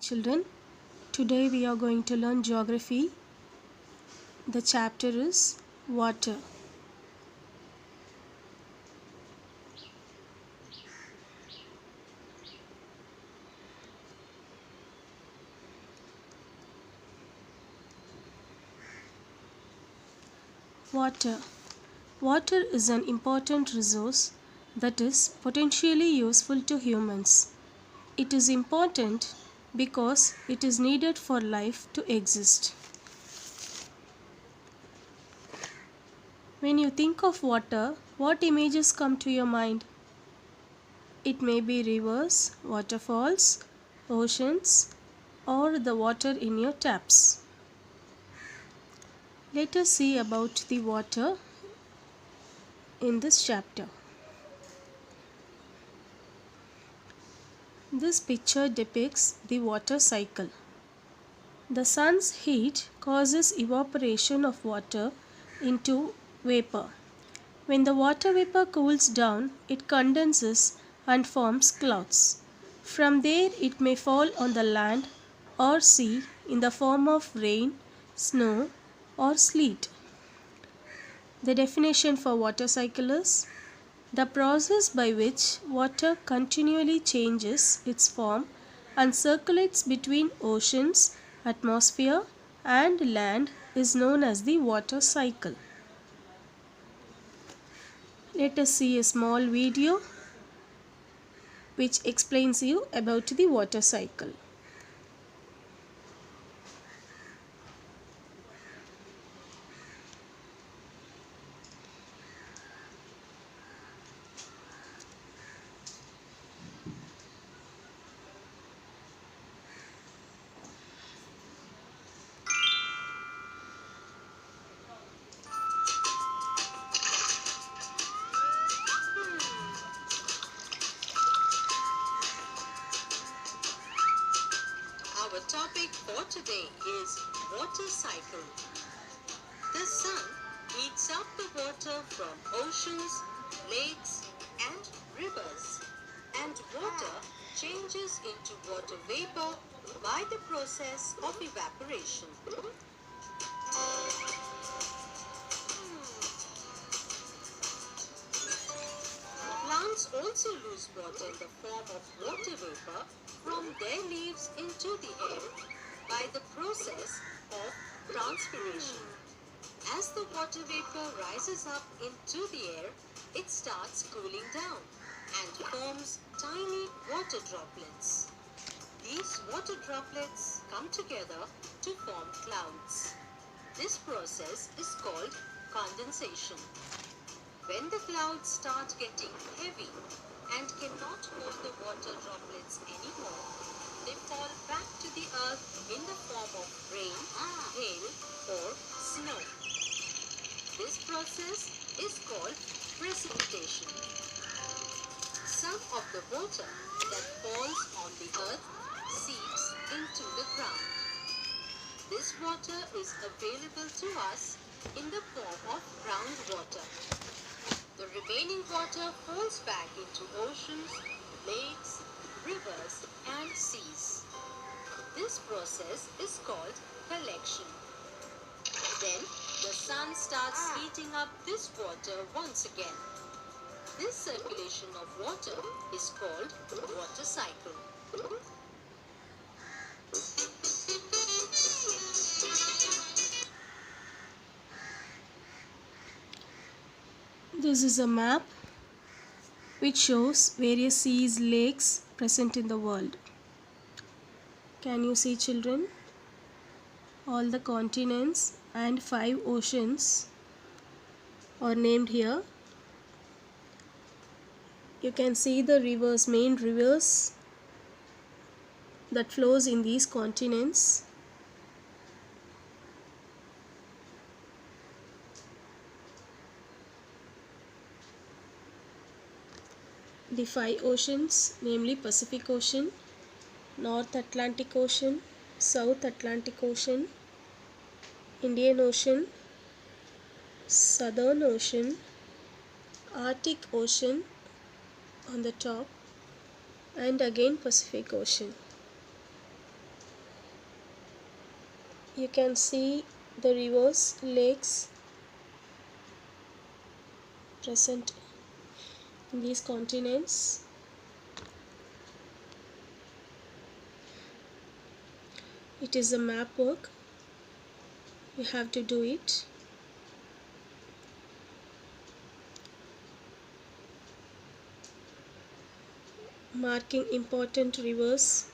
Children, today we are going to learn geography. The chapter is water. Water. Water is an important resource that is potentially useful to humans. It is important because it is needed for life to exist. When you think of water, what images come to your mind? It may be rivers, waterfalls, oceans, or the water in your taps. Let us see about the water in this chapter. This picture depicts the water cycle. The sun's heat causes evaporation of water into vapor. When the water vapor cools down, it condenses and forms clouds. From there, it may fall on the land or sea in the form of rain, snow, or sleet. The definition for water cycle is the process by which water continually changes its form and circulates between oceans, atmosphere, and land is known as the water cycle. Let us see a small video which explains you about the water cycle. Our topic for today is water cycle. The sun heats up the water from oceans, lakes and rivers, and water changes into water vapor by the process of evaporation. Plants also lose water in the form of water vapor from their leaves into the air by the process of transpiration. As the water vapor rises up into the air, it starts cooling down and forms tiny water droplets. These water droplets come together to form clouds. This process is called condensation. When the clouds start getting heavy and cannot hold the water droplets anymore, they fall back to the earth in the form of rain, hail, or snow. This process is called precipitation. Some of the water that falls on the earth seeps into the ground. This water is available to us in the form of groundwater. The remaining water falls back into oceans, lakes, rivers, and seas. This process is called collection. Then, the sun starts heating up this water once again. This circulation of water is called water cycle. This is a map which shows various seas, lakes present in the world. Can you see, children? All the continents and 5 oceans are named here. You can see the rivers, main rivers that flows in these continents. The 5 oceans, namely Pacific Ocean, North Atlantic Ocean, South Atlantic Ocean, Indian Ocean, Southern Ocean, Arctic Ocean on the top, and again Pacific Ocean. You can see the rivers, lakes present in these continents. It is a map work. You have to do it. Marking important rivers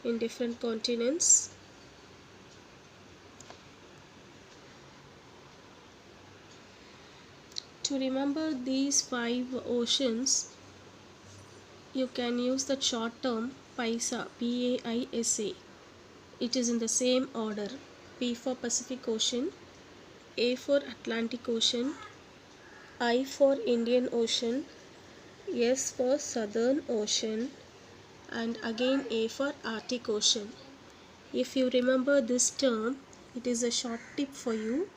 in different continents. To remember these 5 oceans, you can use the short term PAISA, P-A-I-S-A. It is in the same order. P for Pacific Ocean, A for Atlantic Ocean, I for Indian Ocean, S for Southern Ocean, and again A for Arctic Ocean. If you remember this term, it is a short tip for you.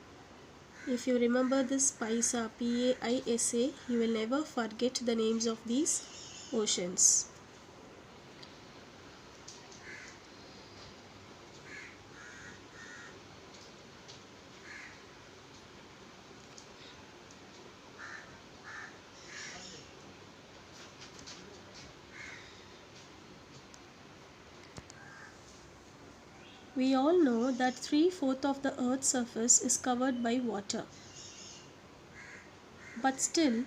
If you remember this PAISA, P-A-I-S-A, you will never forget the names of these oceans. We all know that 3/4 of the Earth's surface is covered by water. But still,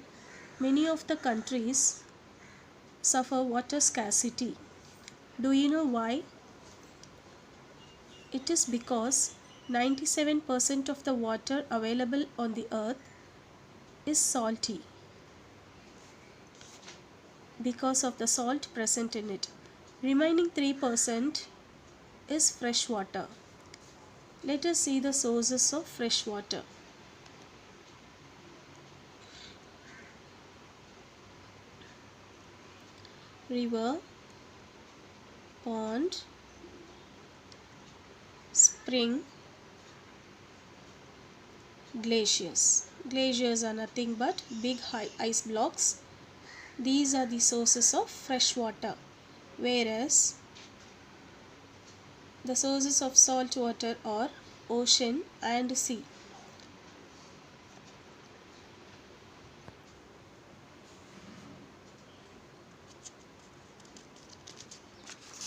many of the countries suffer water scarcity. Do you know why? It is because 97% of the water available on the earth is salty because of the salt present in it. Remaining 3% is fresh water. Let us see the sources of fresh water. River, pond, spring, glaciers. Glaciers are nothing but big ice blocks. These are the sources of fresh water, whereas the sources of salt water are ocean and sea.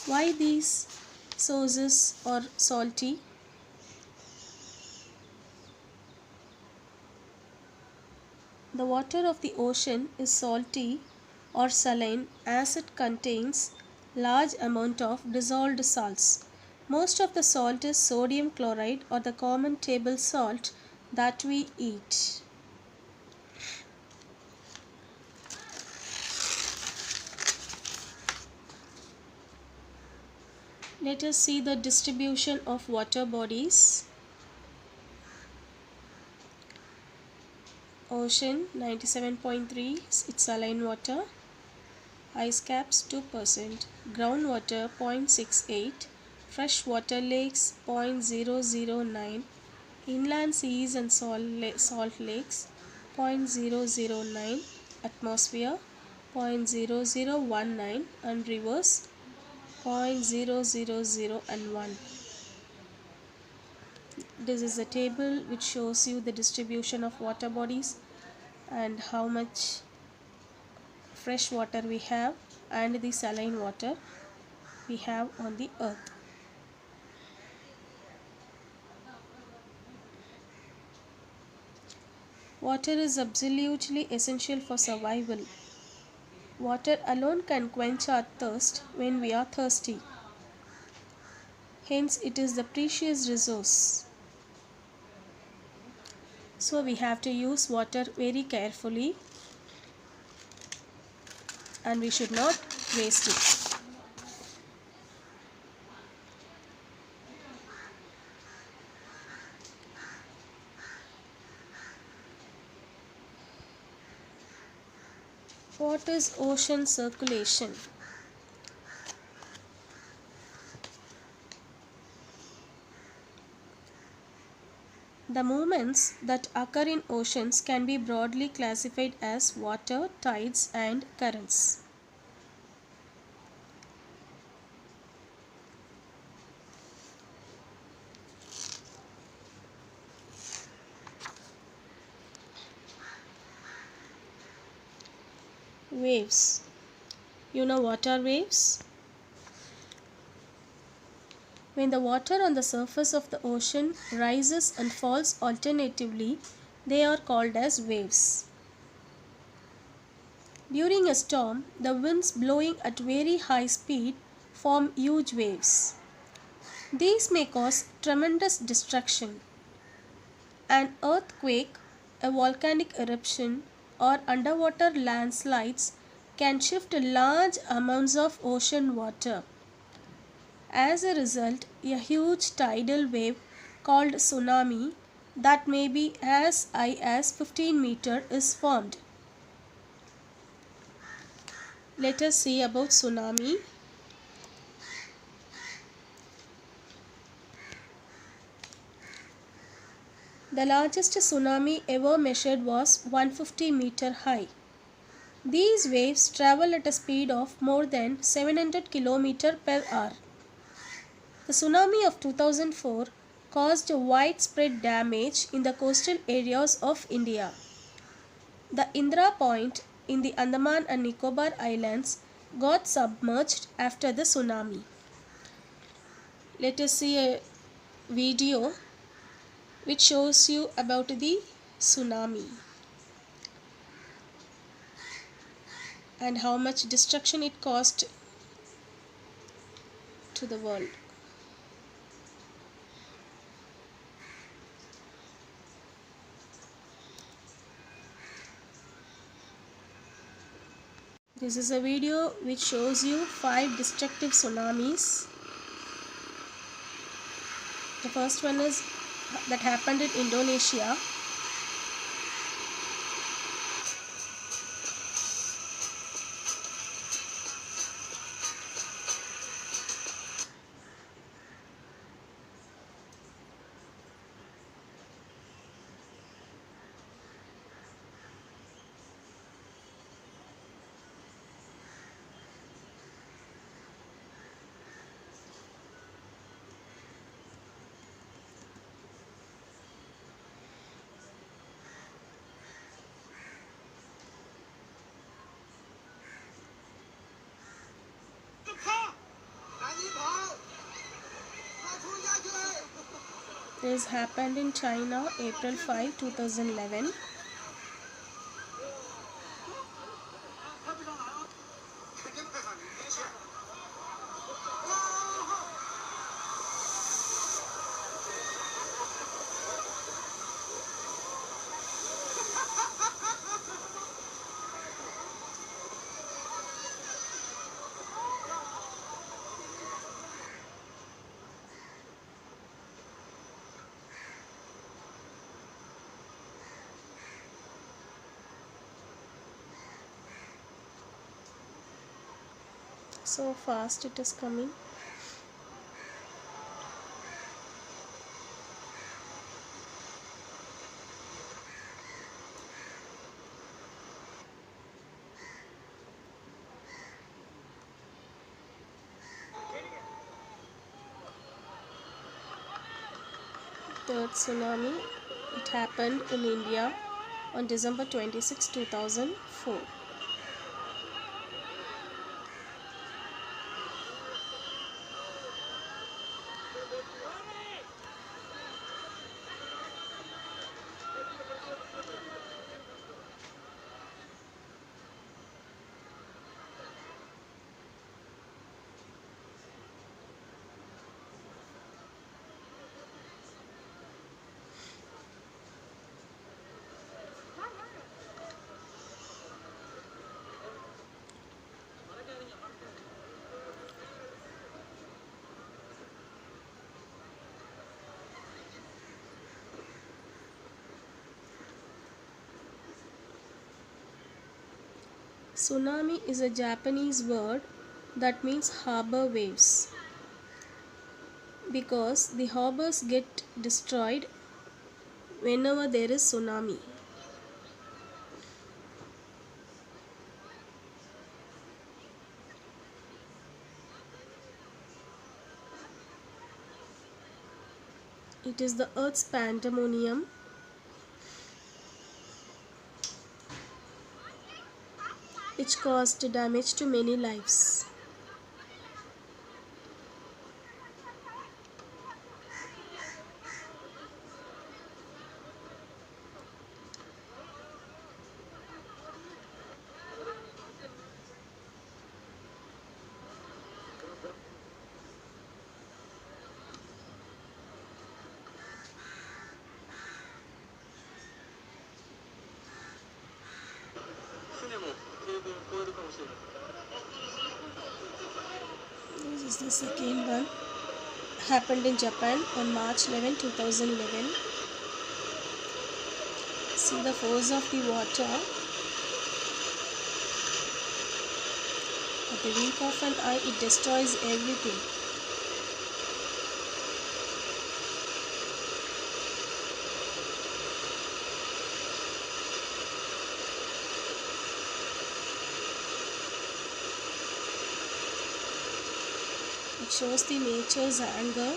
Why these sources are salty? The water of the ocean is salty or saline as it contains large amount of dissolved salts. Most of the salt is sodium chloride or the common table salt that we eat. Let us see the distribution of water bodies. Ocean 97.3, it's saline water. Ice caps 2%. Groundwater 0.68. Freshwater lakes 0.009. Inland seas and salt lakes 0.009. Atmosphere 0.0019 and rivers 0.000 and 1. This is a table which shows you the distribution of water bodies and how much fresh water we have and the saline water we have on the earth. Water is absolutely essential for survival. Water alone can quench our thirst when we are thirsty. Hence, it is the precious resource. So, we have to use water very carefully and we should not waste it. What is ocean circulation? The movements that occur in oceans can be broadly classified as water, tides, and currents. Waves. You know what are waves? When the water on the surface of the ocean rises and falls alternatively, they are called as waves. During a storm, the winds blowing at very high speed form huge waves. These may cause tremendous destruction. An earthquake, a volcanic eruption, or underwater landslides can shift large amounts of ocean water. As a result, a huge tidal wave called tsunami that may be as high as 15 meters is formed. Let us see about tsunami. The largest tsunami ever measured was 150 meters high. These waves travel at a speed of more than 700 kilometers per hour. The tsunami of 2004 caused widespread damage in the coastal areas of India. The Indra Point in the Andaman and Nicobar Islands got submerged after the tsunami. Let us see a video which shows you about the tsunami and how much destruction it caused to the world. This is a video which shows you 5 destructive tsunamis. The first one is that happened in Indonesia. This happened in China, April 5, 2011. So fast it is coming. Third tsunami, it happened in India on December 26, 2004. Tsunami is a Japanese word that means harbor waves because the harbors get destroyed whenever there is tsunami. It is the earth's pandemonium. which caused damage to many lives. This is the second one. Happened in Japan on March 11, 2011. See the force of the water. At the wink of an eye, it destroys everything. It shows the nature's anger.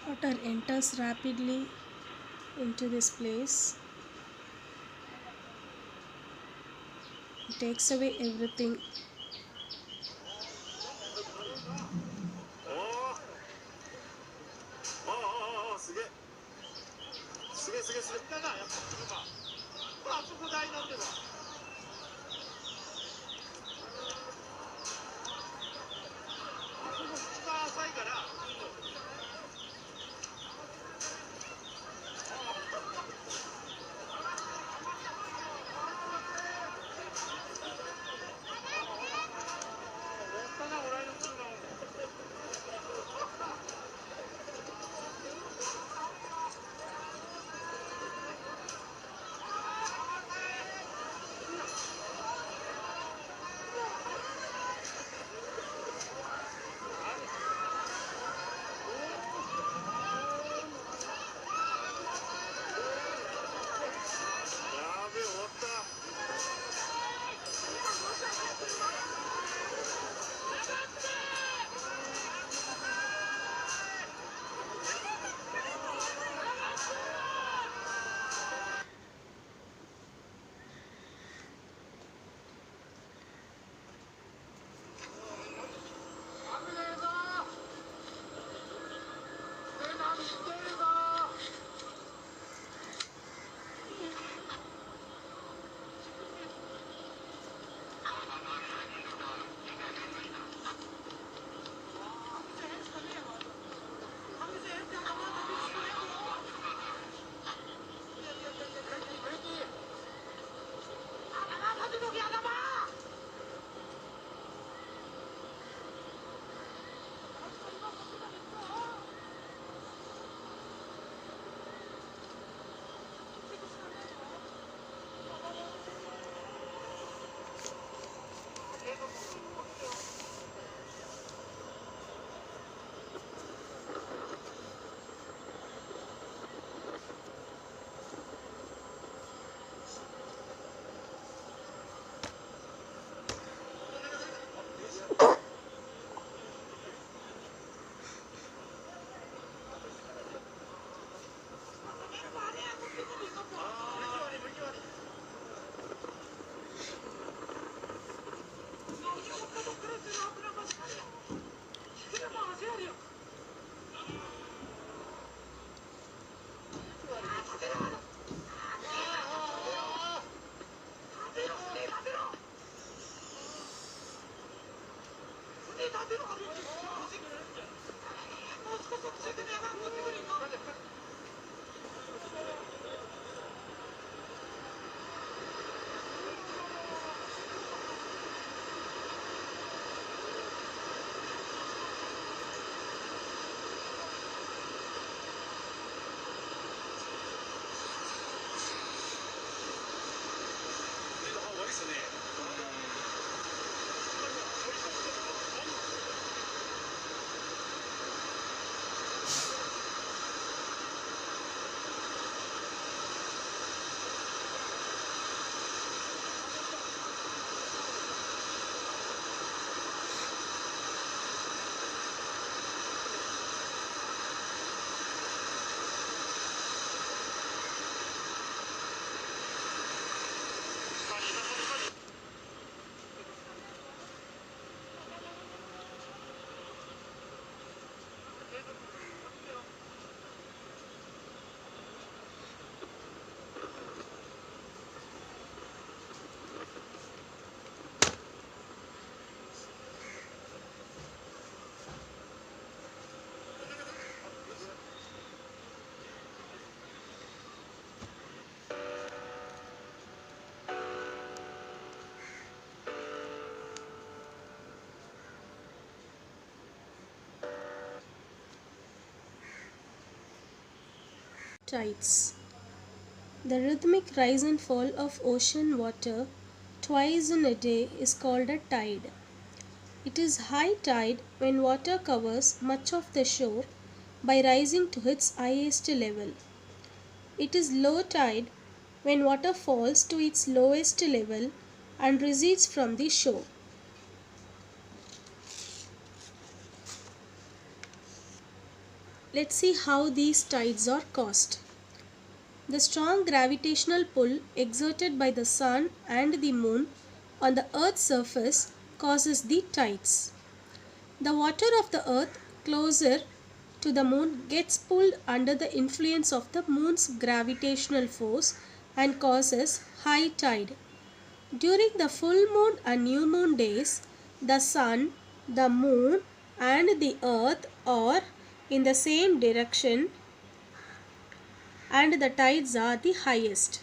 Water enters rapidly into this place. It takes away everything. Tides. The rhythmic rise and fall of ocean water twice in a day is called a tide. It is high tide when water covers much of the shore by rising to its highest level. It is low tide when water falls to its lowest level and recedes from the shore. Let's see how these tides are caused. The strong gravitational pull exerted by the sun and the moon on the earth's surface causes the tides. The water of the earth closer to the moon gets pulled under the influence of the moon's gravitational force and causes high tide. During the full moon and new moon days, the sun, the moon, and the earth are in the same direction and the tides are the highest.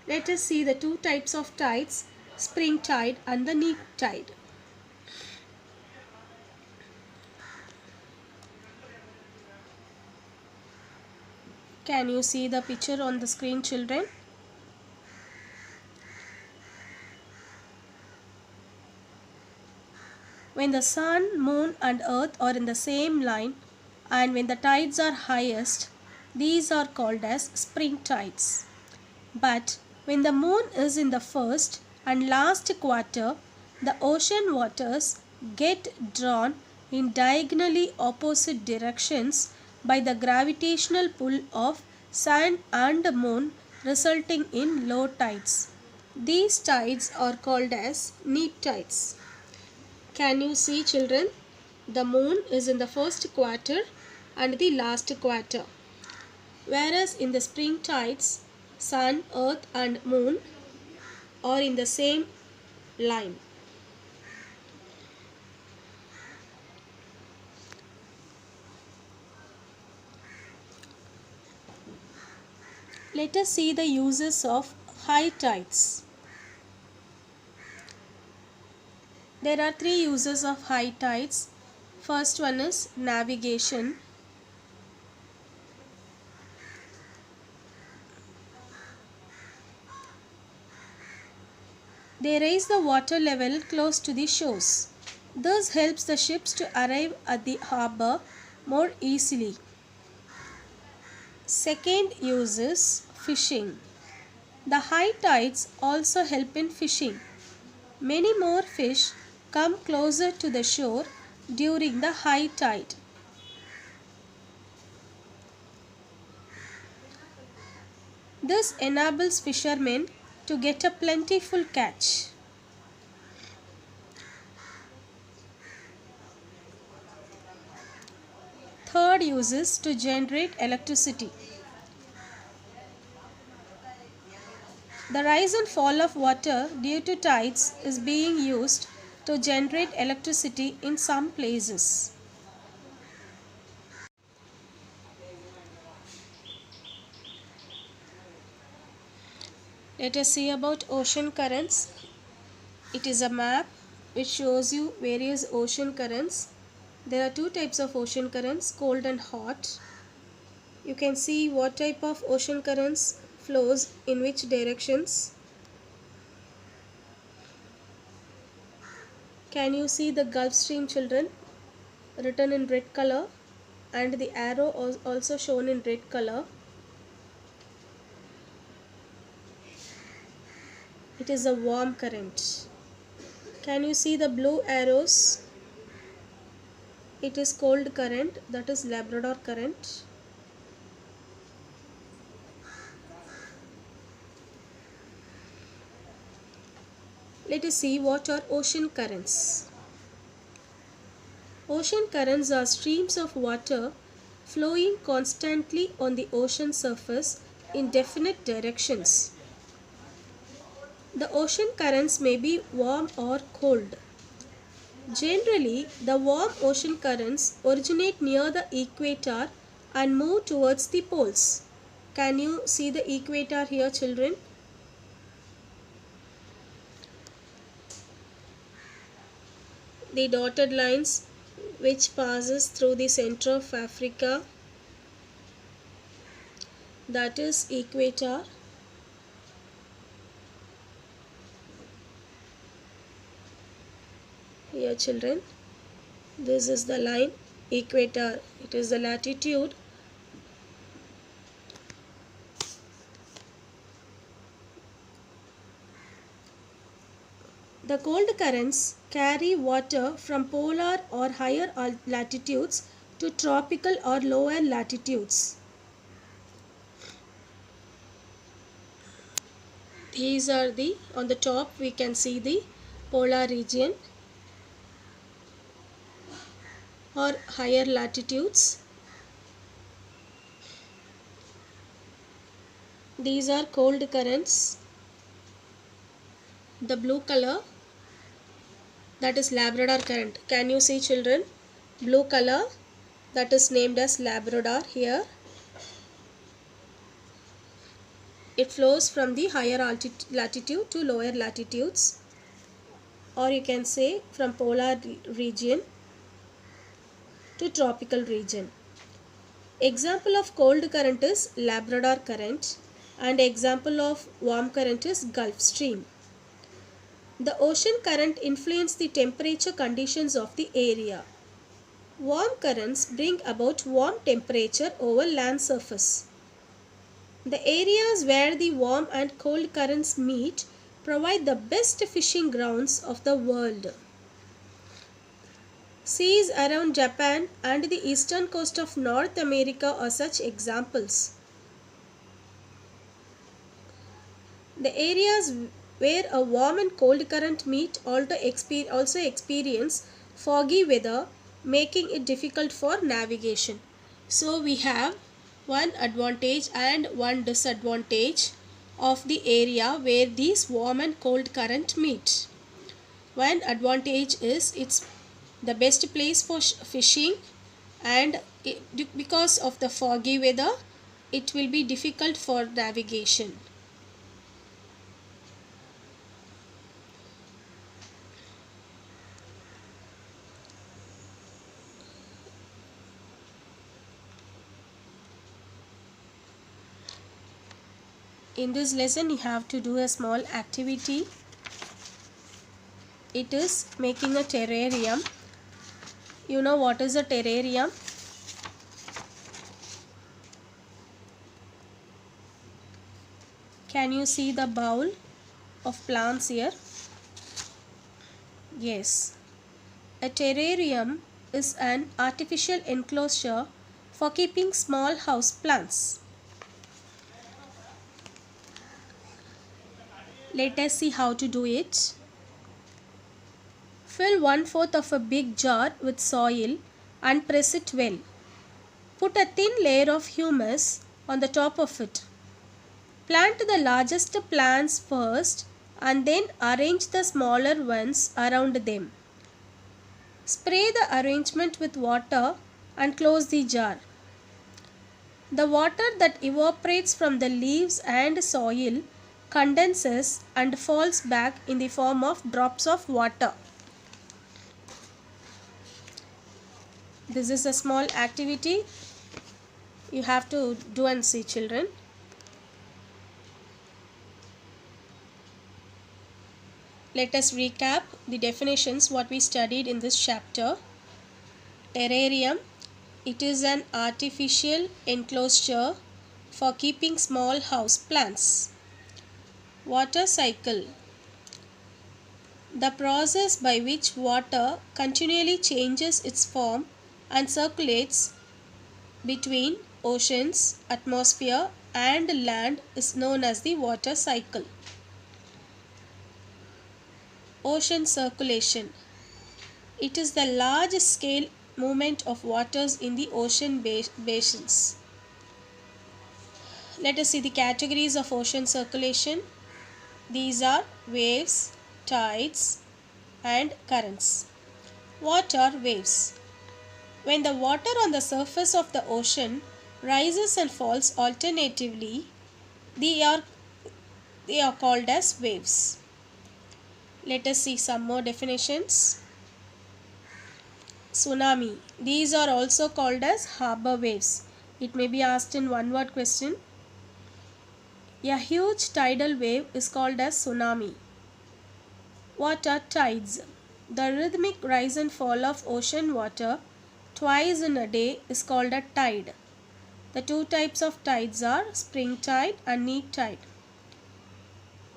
Let us see the two types of tides, spring tide and the neap tide. Can you see the picture on the screen, children? When the sun, moon and earth are in the same line and when the tides are highest, these are called as spring tides. But when the moon is in the first and last quarter, the ocean waters get drawn in diagonally opposite directions by the gravitational pull of sun and moon, resulting in low tides. These tides are called as neap tides. Can you see, children? The moon is in the first quarter and the last quarter. Whereas in the spring tides, sun, earth and moon are in the same line. Let us see the uses of high tides. There are three uses of high tides. First one is navigation. They raise the water level close to the shores. This helps the ships to arrive at the harbor more easily. Second use is fishing. The high tides also help in fishing. Many more fish come closer to the shore during the high tide. This enables fishermen to get a plentiful catch. Third use is to generate electricity. The rise and fall of water due to tides is being used to generate electricity in some places. Let us see about ocean currents. It is a map which shows you various ocean currents. There are two types of ocean currents, cold and hot. You can see what type of ocean currents flows in which directions. Can you see the Gulf Stream, children, written in red color, and the arrow also shown in red color? It is a warm current. Can you see the blue arrows? It is cold current, that is Labrador current. Let us see what are ocean currents. Ocean currents are streams of water flowing constantly on the ocean surface in definite directions. The ocean currents may be warm or cold. Generally, the warm ocean currents originate near the equator and move towards the poles. Can you see the equator here, children? The dotted lines which passes through the center of Africa, that is equator. Here children, this is the line equator, it is the latitude. The cold currents carry water from polar or higher latitudes to tropical or lower latitudes. These are on the top we can see the polar region or higher latitudes. These are cold currents. The blue color, that is Labrador current. Can you see children? Blue color, that is named as Labrador here. It flows from the higher latitude to lower latitudes, or you can say from polar region to tropical region. Example of cold current is Labrador current and example of warm current is Gulf Stream. The ocean current influence the temperature conditions of the area. Warm currents bring about warm temperature over land surface. The areas where the warm and cold currents meet provide the best fishing grounds of the world. Seas around Japan and the eastern coast of North America are such examples. The areas where a warm and cold current meet also experience foggy weather, making it difficult for navigation. So we have one advantage and one disadvantage of the area where these warm and cold current meet. One advantage is it's the best place for fishing, and because of the foggy weather it will be difficult for navigation. In this lesson you have to do a small activity. It is making a terrarium. You know what is a terrarium? Can you see the bowl of plants here? Yes. A terrarium is an artificial enclosure for keeping small house plants. Let us see how to do it. Fill 1/4 of a big jar with soil and press it well. Put a thin layer of humus on the top of it. Plant the largest plants first and then arrange the smaller ones around them. Spray the arrangement with water and close the jar. The water that evaporates from the leaves and soil condenses and falls back in the form of drops of water. This is a small activity you have to do and see children. Let us recap the definitions what we studied in this chapter. Terrarium, it is an artificial enclosure for keeping small house plants. Water cycle, the process by which water continually changes its form and circulates between oceans, atmosphere and land is known as the water cycle. Ocean circulation, it is the large scale movement of waters in the ocean basins. Let us see the categories of ocean circulation. These are waves, tides and currents. Water waves. When the water on the surface of the ocean rises and falls alternatively, they are called as waves. Let us see some more definitions. tsunami. These are also called as harbor waves. It may be asked in one word question. A huge tidal wave is called as tsunami. What are tides? The rhythmic rise and fall of ocean water twice in a day is called a tide. The two types of tides are spring tide and neap tide.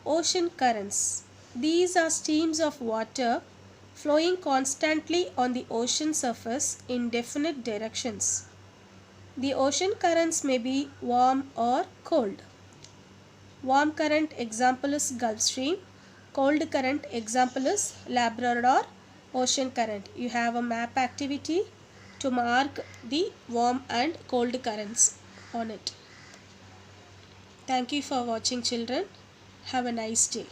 Ocean currents. These are streams of water flowing constantly on the ocean surface in definite directions. The ocean currents may be warm or cold. Warm current example is Gulf Stream. Cold current example is Labrador Ocean current. You have a map activity to mark the warm and cold currents on it. Thank you for watching, children. Have a nice day.